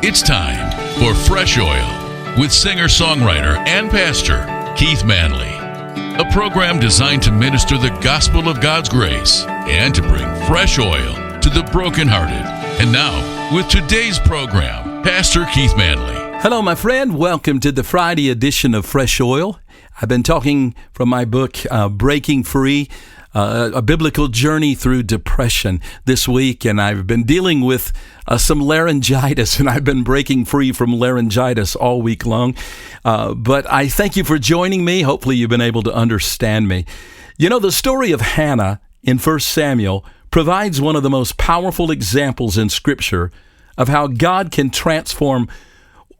It's time for Fresh Oil with singer-songwriter and pastor Keith Manley. A program designed to minister the gospel of God's grace and to bring fresh oil to the brokenhearted. And now, with today's program, Pastor Keith Manley. Hello, my friend. Welcome to the Friday edition of Fresh Oil. I've been talking from my book, Breaking Free, a biblical journey through depression this week, and I've been dealing with some laryngitis, and I've been breaking free from laryngitis all week long. But I thank you for joining me. Hopefully you've been able to understand me. You know, the story of Hannah in 1 Samuel provides one of the most powerful examples in Scripture of how God can transform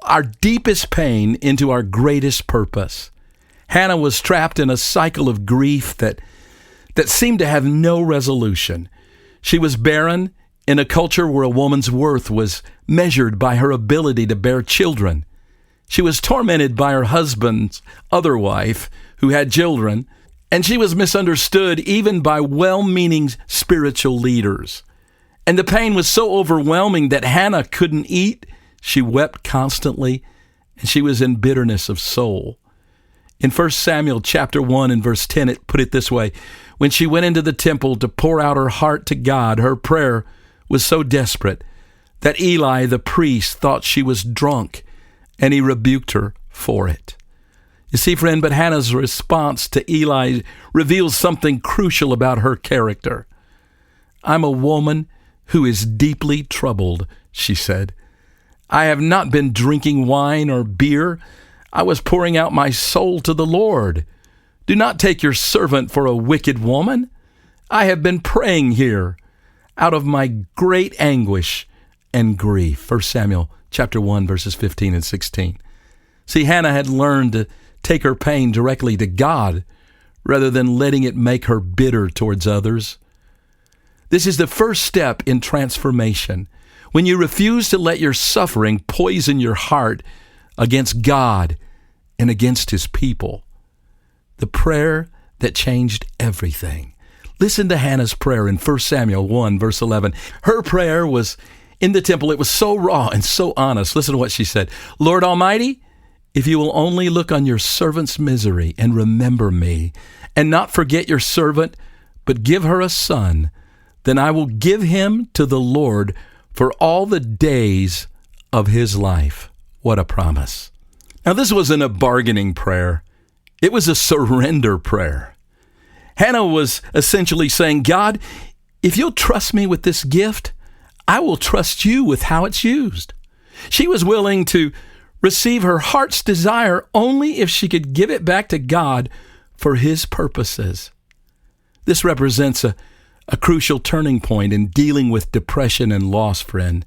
our deepest pain into our greatest purpose. Hannah was trapped in a cycle of grief that seemed to have no resolution. She was barren in a culture where a woman's worth was measured by her ability to bear children. She was tormented by her husband's other wife, who had children, and she was misunderstood even by well-meaning spiritual leaders. And the pain was so overwhelming that Hannah couldn't eat. She wept constantly, and she was in bitterness of soul. In 1 Samuel chapter 1 and verse 10, it put it this way: when she went into the temple to pour out her heart to God, her prayer was so desperate that Eli the priest thought she was drunk, and he rebuked her for it. You see, friend, but Hannah's response to Eli reveals something crucial about her character. "I'm a woman who is deeply troubled," she said. "I have not been drinking wine or beer. I was pouring out my soul to the Lord. Do not take your servant for a wicked woman. I have been praying here out of my great anguish and grief." 1 Samuel chapter 1, verses 15 and 16. See, Hannah had learned to take her pain directly to God rather than letting it make her bitter towards others. This is the first step in transformation. When you refuse to let your suffering poison your heart against God and against His people. The prayer that changed everything. Listen to Hannah's prayer in 1 Samuel 1, verse 11. Her prayer was in the temple. It was so raw and so honest. Listen to what she said. "Lord Almighty, if you will only look on your servant's misery and remember me, and not forget your servant, but give her a son, then I will give him to the Lord for all the days of his life." What a promise. Now, this wasn't a bargaining prayer. It was a surrender prayer. Hannah was essentially saying, "God, if you'll trust me with this gift, I will trust you with how it's used." She was willing to receive her heart's desire only if she could give it back to God for His purposes. This represents a crucial turning point in dealing with depression and loss, friend.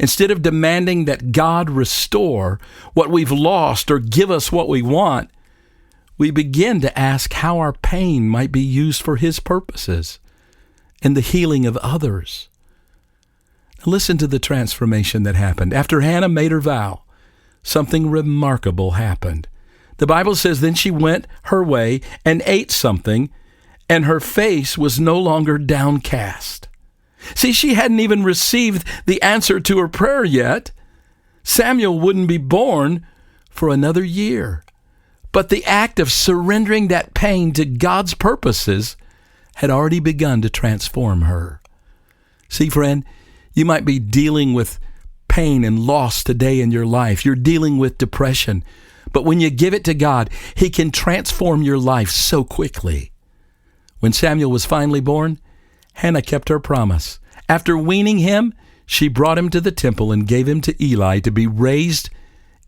Instead of demanding that God restore what we've lost or give us what we want, we begin to ask how our pain might be used for His purposes and the healing of others. Listen to the transformation that happened. After Hannah made her vow, something remarkable happened. The Bible says, then she went her way and ate something, and her face was no longer downcast. See, she hadn't even received the answer to her prayer yet. Samuel wouldn't be born for another year. But the act of surrendering that pain to God's purposes had already begun to transform her. See, friend, you might be dealing with pain and loss today in your life. You're dealing with depression. But when you give it to God, He can transform your life so quickly. When Samuel was finally born, Hannah kept her promise. After weaning him, she brought him to the temple and gave him to Eli to be raised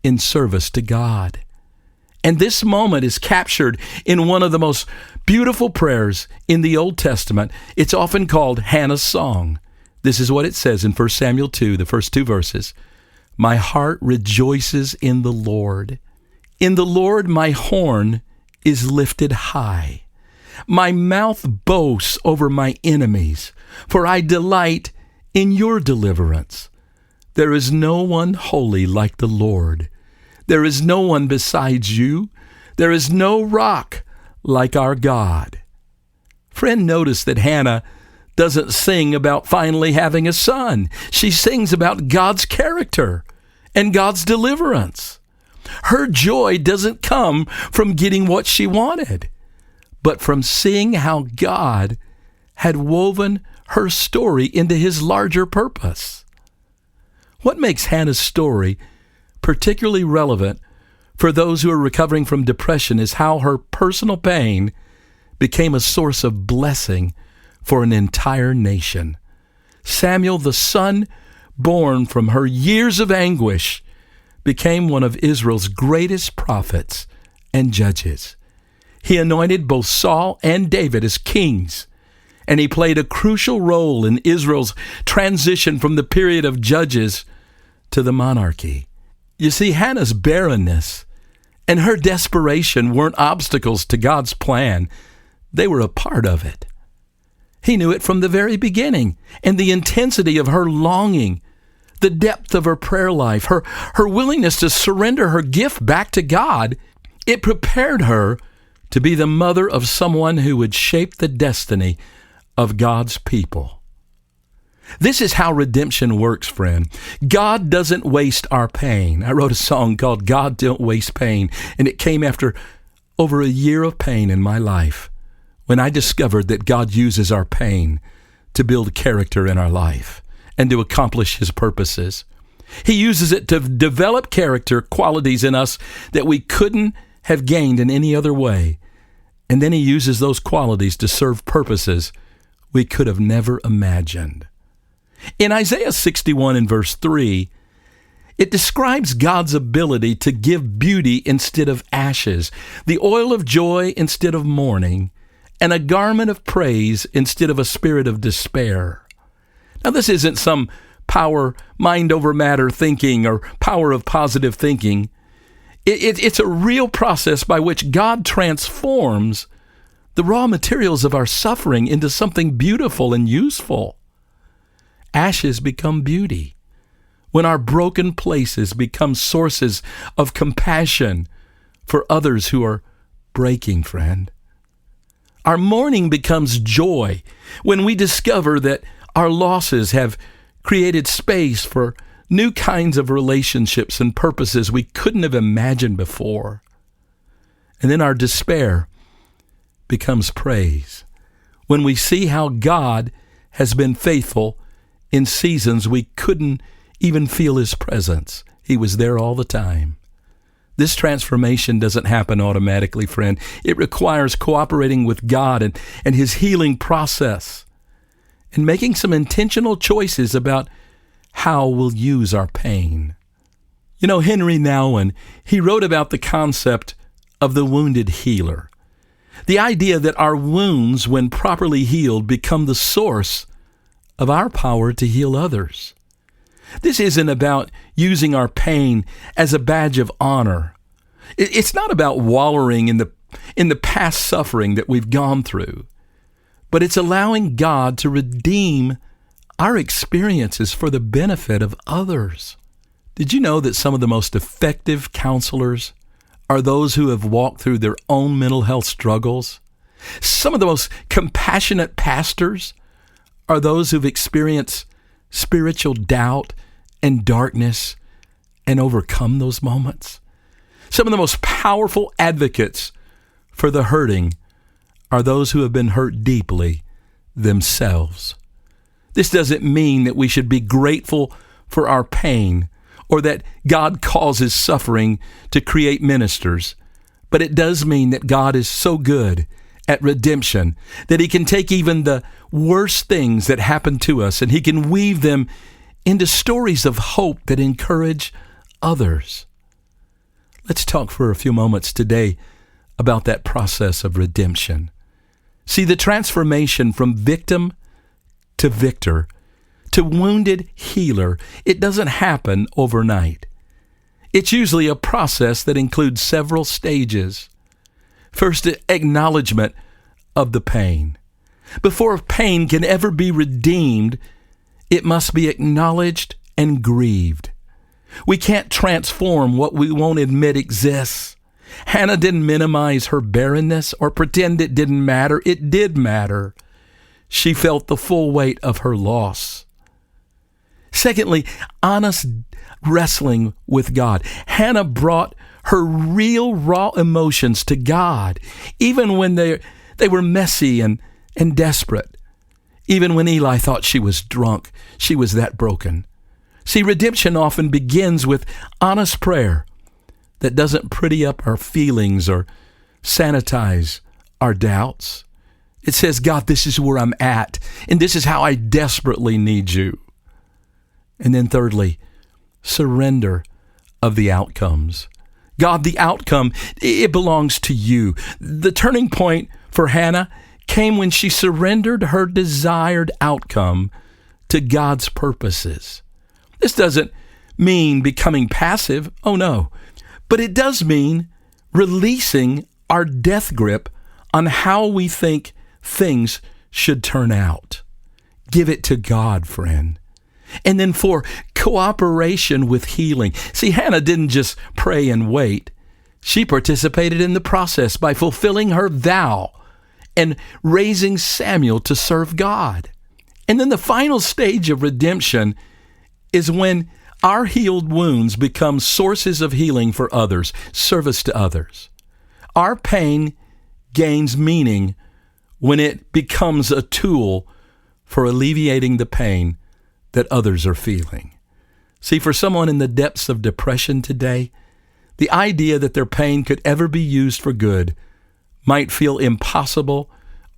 in service to God. And this moment is captured in one of the most beautiful prayers in the Old Testament. It's often called Hannah's Song. This is what it says in 1 Samuel 2, the first two verses. "My heart rejoices in the Lord. In the Lord my horn is lifted high. My mouth boasts over my enemies, for I delight in your deliverance. There is no one holy like the Lord. There is no one besides you. There is no rock like our God." Friend, notice that Hannah doesn't sing about finally having a son. She sings about God's character. and God's deliverance. Her joy doesn't come from getting what she wanted, but from seeing how God had woven her story into his larger purpose. What makes Hannah's story particularly relevant for those who are recovering from depression is how her personal pain became a source of blessing for an entire nation. Samuel, the son born from her years of anguish, became one of Israel's greatest prophets and judges. He anointed both Saul and David as kings, and he played a crucial role in Israel's transition from the period of judges to the monarchy. You see, Hannah's barrenness and her desperation weren't obstacles to God's plan. They were a part of it. He knew it from the very beginning, and the intensity of her longing, the depth of her prayer life, her willingness to surrender her gift back to God, it prepared her to be the mother of someone who would shape the destiny of God's people. This is how redemption works, friend. God doesn't waste our pain. I wrote a song called God Don't Waste Pain, and it came after over a year of pain in my life when I discovered that God uses our pain to build character in our life and to accomplish his purposes. He uses it to develop character qualities in us that we couldn't have gained in any other way. And then he uses those qualities to serve purposes we could have never imagined. In Isaiah 61 and verse 3, it describes God's ability to give beauty instead of ashes, the oil of joy instead of mourning, and a garment of praise instead of a spirit of despair. Now, this isn't some power, mind over matter thinking or power of positive thinking. It's a real process by which God transforms the raw materials of our suffering into something beautiful and useful. Ashes become beauty when our broken places become sources of compassion for others who are breaking, friend. Our mourning becomes joy when we discover that our losses have created space for new kinds of relationships and purposes we couldn't have imagined before. And then our despair becomes praise when we see how God has been faithful in seasons we couldn't even feel his presence. He was there all the time. This transformation doesn't happen automatically, friend. It requires cooperating with God and his healing process and making some intentional choices about how we'll use our pain. You know, Henry Nouwen, he wrote about the concept of the wounded healer. The idea that our wounds, when properly healed, become the source of our power to heal others. This isn't about using our pain as a badge of honor. It's not about wallowing in the past suffering that we've gone through, but it's allowing God to redeem our experiences for the benefit of others. Did you know that some of the most effective counselors are those who have walked through their own mental health struggles? Some of the most compassionate pastors are those who've experienced spiritual doubt and darkness and overcome those moments. Some of the most powerful advocates for the hurting are those who have been hurt deeply themselves. This doesn't mean that we should be grateful for our pain or that God causes suffering to create ministers, but it does mean that God is so good at redemption that he can take even the worst things that happen to us and he can weave them into stories of hope that encourage others. Let's talk for a few moments today about that process of redemption. See, the transformation from victim to victor to wounded healer, it doesn't happen overnight. It's usually a process that includes several stages. First, acknowledgement of the pain. Before pain can ever be redeemed, it must be acknowledged and grieved. We can't transform what we won't admit exists. Hannah didn't minimize her barrenness or pretend it didn't matter. It did matter. She felt the full weight of her loss. Secondly, honest wrestling with God. Hannah brought her real raw emotions to God, even when they were messy and desperate. Even when Eli thought she was drunk, she was that broken. See, redemption often begins with honest prayer that doesn't pretty up our feelings or sanitize our doubts. It says, God, this is where I'm at, and this is how I desperately need you. And then thirdly, surrender of the outcomes. God, the outcome, it belongs to you. The turning point for Hannah came when she surrendered her desired outcome to God's purposes. This doesn't mean becoming passive. Oh, no. But it does mean releasing our death grip on how we think things should turn out. Give it to God, friend. And then for cooperation with healing. See, Hannah didn't just pray and wait. She participated in the process by fulfilling her vow and raising Samuel to serve God. And then the final stage of redemption is when our healed wounds become sources of healing for others, service to others. Our pain gains meaning when it becomes a tool for alleviating the pain that others are feeling. See, for someone in the depths of depression today, the idea that their pain could ever be used for good might feel impossible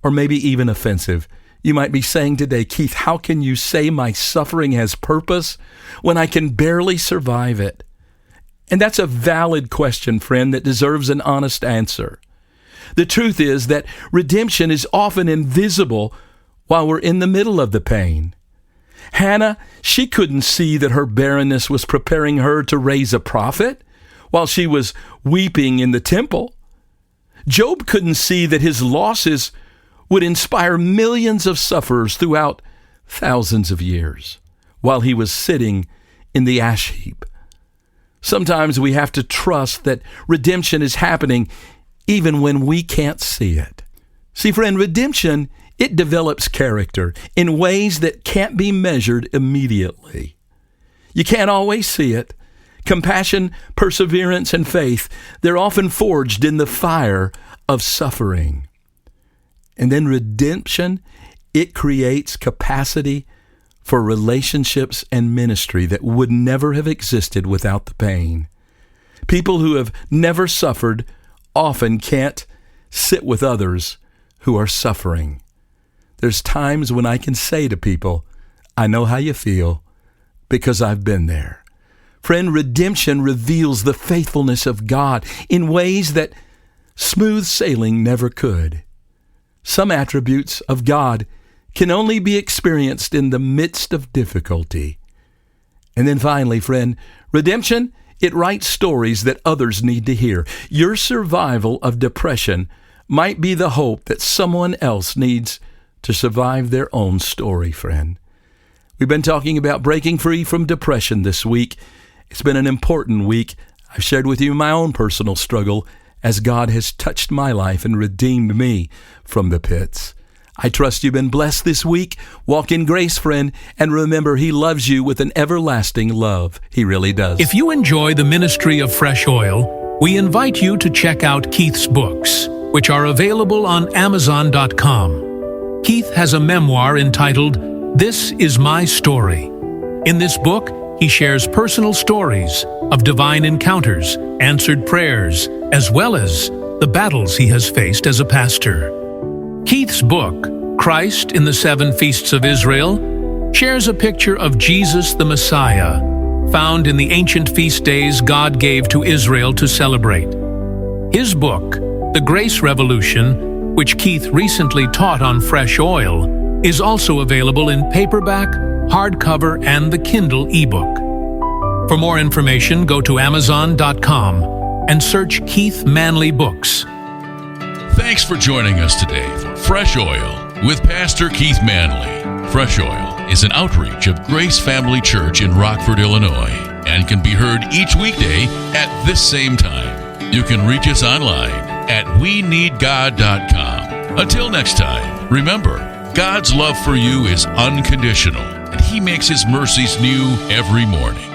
or maybe even offensive. You might be saying today, Keith, how can you say my suffering has purpose when I can barely survive it? And that's a valid question, friend, that deserves an honest answer. The truth is that redemption is often invisible while we're in the middle of the pain. Hannah, she couldn't see that her barrenness was preparing her to raise a prophet while she was weeping in the temple. Job couldn't see that his losses would inspire millions of sufferers throughout thousands of years while he was sitting in the ash heap. Sometimes we have to trust that redemption is happening even when we can't see it. See, friend, redemption, it develops character in ways that can't be measured immediately. You can't always see it. Compassion, perseverance, and faith, they're often forged in the fire of suffering. And then redemption, it creates capacity for relationships and ministry that would never have existed without the pain. People who have never suffered often can't sit with others who are suffering. There's times when I can say to people, I know how you feel because I've been there. Friend, redemption reveals the faithfulness of God in ways that smooth sailing never could. Some attributes of God can only be experienced in the midst of difficulty. And then finally, friend, redemption, it writes stories that others need to hear. Your survival of depression might be the hope that someone else needs to survive their own story, friend. We've been talking about breaking free from depression this week. It's been an important week. I've shared with you my own personal struggle as God has touched my life and redeemed me from the pits. I trust you've been blessed this week. Walk in grace, friend, and remember, He loves you with an everlasting love. He really does. If you enjoy the ministry of Fresh Oil, we invite you to check out Keith's books, which are available on Amazon.com. Keith has a memoir entitled, This Is My Story. In this book, he shares personal stories of divine encounters, answered prayers, as well as the battles he has faced as a pastor. Keith's book, Christ in the Seven Feasts of Israel, shares a picture of Jesus the Messiah, found in the ancient feast days God gave to Israel to celebrate. His book, The Grace Revolution, which Keith recently taught on Fresh Oil, is also available in paperback, hardcover, and the Kindle ebook. For more information, go to Amazon.com and search Keith Manley Books. Thanks for joining us today for Fresh Oil with Pastor Keith Manley. Fresh Oil is an outreach of Grace Family Church in Rockford, Illinois, and can be heard each weekday at this same time. You can reach us online at weneedgod.com. Until next time, remember, God's love for you is unconditional, and He makes His mercies new every morning.